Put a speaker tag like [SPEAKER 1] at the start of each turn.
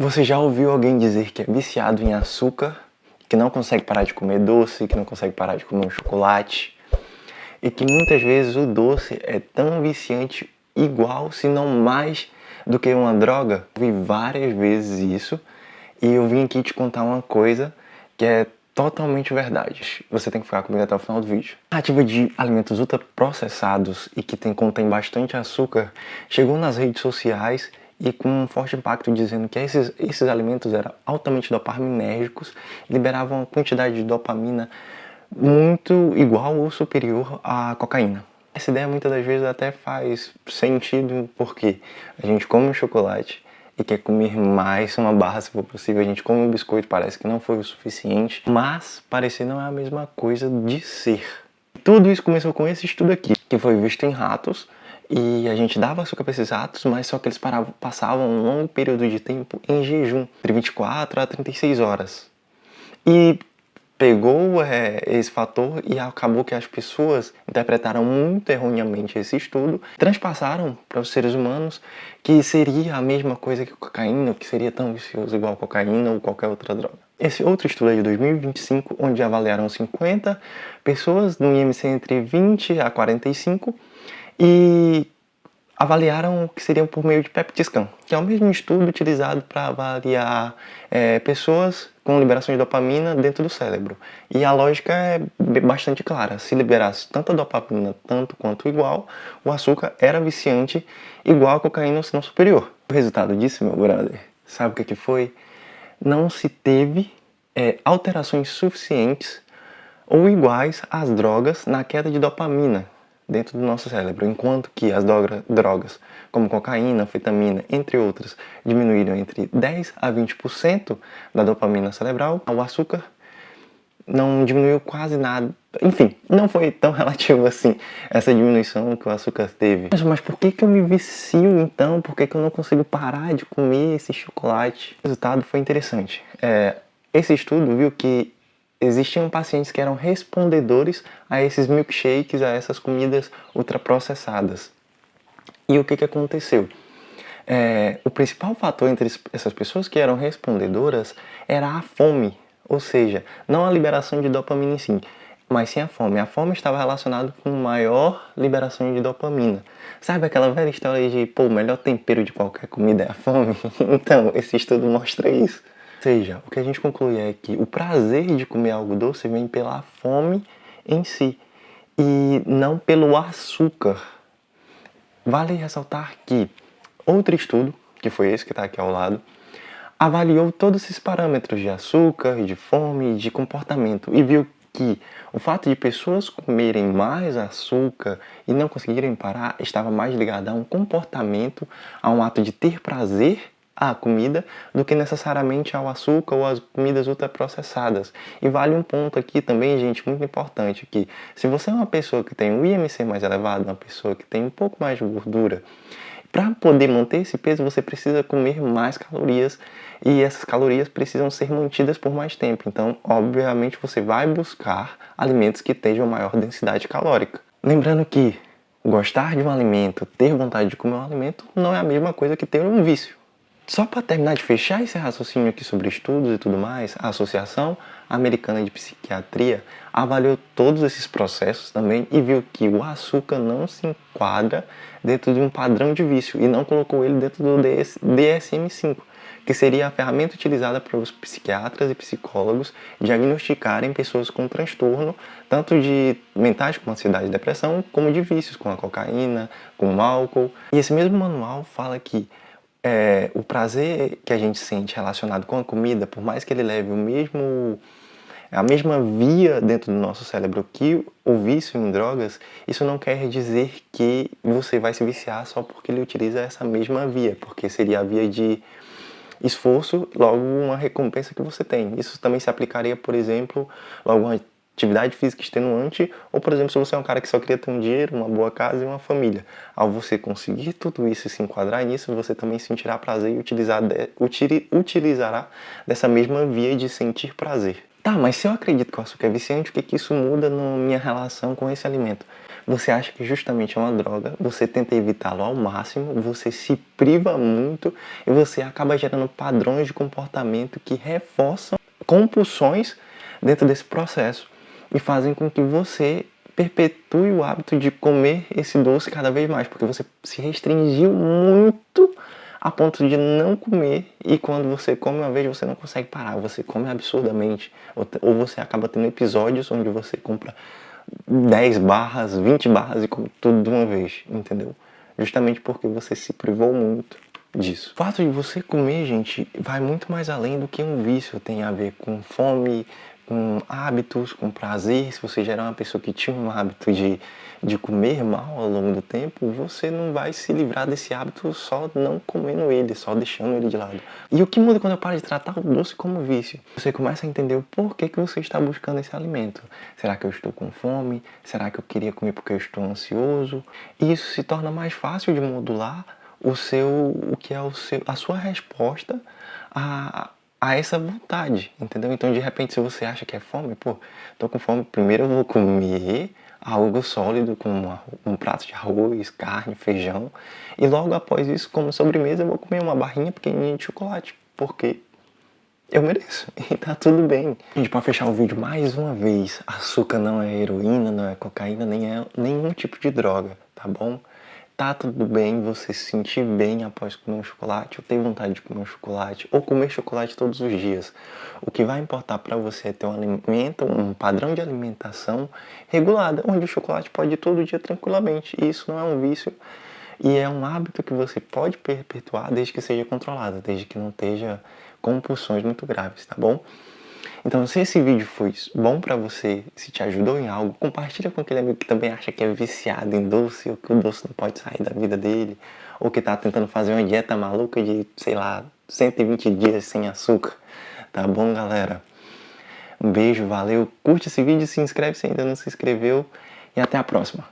[SPEAKER 1] Você já ouviu alguém dizer que é viciado em açúcar, que não consegue parar de comer doce, que não consegue parar de comer um chocolate, e que muitas vezes o doce é tão viciante igual, se não mais, do que uma droga? Eu vi várias vezes isso e eu vim aqui te contar uma coisa que é totalmente verdade. Você tem que ficar comigo até o final do vídeo. A narrativa de alimentos ultraprocessados e que contém bastante açúcar chegou nas redes sociais e com um forte impacto dizendo que esses alimentos eram altamente dopaminérgicos, liberavam uma quantidade de dopamina muito igual ou superior à cocaína. Essa ideia muitas das vezes até faz sentido porque a gente come um chocolate e quer comer mais uma barra se for possível, a gente come um biscoito, parece que não foi o suficiente, mas parecer não é a mesma coisa de ser. Tudo isso começou com esse estudo aqui, que foi visto em ratos, e a gente dava açúcar para esses ratos, mas só que eles passavam um longo período de tempo em jejum, entre 24 a 36 horas. E pegou esse fator e acabou que as pessoas interpretaram muito erroneamente esse estudo, transpassaram para os seres humanos que seria a mesma coisa que cocaína, que seria tão vicioso igual cocaína ou qualquer outra droga. Esse outro estudo é de 2025, onde avaliaram 50 pessoas no IMC entre 20 a 45 e avaliaram o que seria por meio de PET scan, que é o mesmo estudo utilizado para avaliar pessoas com liberação de dopamina dentro do cérebro. E a lógica é bastante clara. Se liberasse tanta dopamina, tanto quanto igual, o açúcar era viciante igual a cocaína ou se não superior. O resultado disso, meu brother, sabe o que foi? Não se teve alterações suficientes ou iguais às drogas na queda de dopamina dentro do nosso cérebro, enquanto que as drogas como cocaína, anfetamina, entre outras, diminuíram entre 10 a 20% da dopamina cerebral, o açúcar não diminuiu quase nada. Enfim, não foi tão relativo assim essa diminuição que o açúcar teve. Mas por que eu me vicio então? Por que eu não consigo parar de comer esse chocolate? O resultado foi interessante. Esse estudo viu que existiam pacientes que eram respondedores a esses milkshakes, a essas comidas ultraprocessadas. E o que aconteceu? O principal fator entre essas pessoas que eram respondedoras era a fome, ou seja, não a liberação de dopamina em si, mas sim a fome. A fome estava relacionada com maior liberação de dopamina. Sabe aquela velha história de, pô, o melhor tempero de qualquer comida é a fome? Então, esse estudo mostra isso. Ou seja, o que a gente conclui é que o prazer de comer algo doce vem pela fome em si e não pelo açúcar. Vale ressaltar que outro estudo, que foi esse que está aqui ao lado, avaliou todos esses parâmetros de açúcar, de fome, de comportamento e viu que o fato de pessoas comerem mais açúcar e não conseguirem parar estava mais ligado a um comportamento, a um ato de ter prazer à comida do que necessariamente ao açúcar ou às comidas ultraprocessadas. E vale um ponto aqui também, gente, muito importante, que se você é uma pessoa que tem um IMC mais elevado, uma pessoa que tem um pouco mais de gordura, para poder manter esse peso, você precisa comer mais calorias e essas calorias precisam ser mantidas por mais tempo. Então, obviamente, você vai buscar alimentos que tenham maior densidade calórica. Lembrando que gostar de um alimento, ter vontade de comer um alimento, não é a mesma coisa que ter um vício. Só para terminar de fechar esse raciocínio aqui sobre estudos e tudo mais, a Associação Americana de Psiquiatria avaliou todos esses processos também e viu que o açúcar não se enquadra dentro de um padrão de vício e não colocou ele dentro do DSM-5, que seria a ferramenta utilizada para os psiquiatras e psicólogos diagnosticarem pessoas com transtorno, tanto de mentais como ansiedade e depressão, como de vícios, como a cocaína, como o álcool. E esse mesmo manual fala que o prazer que a gente sente relacionado com a comida, por mais que ele leve a mesma via dentro do nosso cérebro que o vício em drogas, isso não quer dizer que você vai se viciar só porque ele utiliza essa mesma via, porque seria a via de esforço, logo uma recompensa que você tem. Isso também se aplicaria, por exemplo, a alguma atividade física extenuante, ou por exemplo, se você é um cara que só queria ter um dinheiro, uma boa casa e uma família. Ao você conseguir tudo isso e se enquadrar nisso, você também sentirá prazer e utilizará dessa mesma via de sentir prazer. Tá, mas se eu acredito que o açúcar é viciante, o que isso muda na minha relação com esse alimento? você acha que justamente é uma droga, você tenta evitá-lo ao máximo, você se priva muito e você acaba gerando padrões de comportamento que reforçam compulsões dentro desse processo e fazem com que você perpetue o hábito de comer esse doce cada vez mais, porque você se restringiu muito a ponto de não comer, e quando você come uma vez você não consegue parar, você come absurdamente, ou você acaba tendo episódios onde você compra 10 barras, 20 barras e come tudo de uma vez, entendeu? Justamente porque você se privou muito disso. O fato de você comer, gente, vai muito mais além do que um vício. Tem a ver com fome, com hábitos, com prazer. Se você já era uma pessoa que tinha um hábito de comer mal ao longo do tempo, você não vai se livrar desse hábito só não comendo ele, só deixando ele de lado. E o que muda quando eu paro de tratar o doce como vício? Você começa a entender o porquê que você está buscando esse alimento. Será que eu estou com fome? Será que eu queria comer porque eu estou ansioso? E isso se torna mais fácil de modular a sua resposta a essa vontade, entendeu? Então, de repente, se você acha que é fome, pô, tô com fome, primeiro eu vou comer algo sólido, como um prato de arroz, carne, feijão, e logo após isso, como sobremesa, eu vou comer uma barrinha pequenininha de chocolate, porque eu mereço, e tá tudo bem. Gente, pra fechar o vídeo mais uma vez, açúcar não é heroína, não é cocaína, nem é nenhum tipo de droga, tá bom? Tá tudo bem você se sentir bem após comer um chocolate, ou ter vontade de comer um chocolate, ou comer chocolate todos os dias. O que vai importar para você é ter um padrão de alimentação regulada, onde o chocolate pode ir todo dia tranquilamente. E isso não é um vício, e é um hábito que você pode perpetuar desde que seja controlado, desde que não esteja compulsões muito graves, tá bom? Então, se esse vídeo foi bom pra você, se te ajudou em algo, compartilha com aquele amigo que também acha que é viciado em doce, ou que o doce não pode sair da vida dele, ou que tá tentando fazer uma dieta maluca de, sei lá, 120 dias sem açúcar. Tá bom, galera? Um beijo, valeu, curte esse vídeo, se inscreve se ainda não se inscreveu, e até a próxima.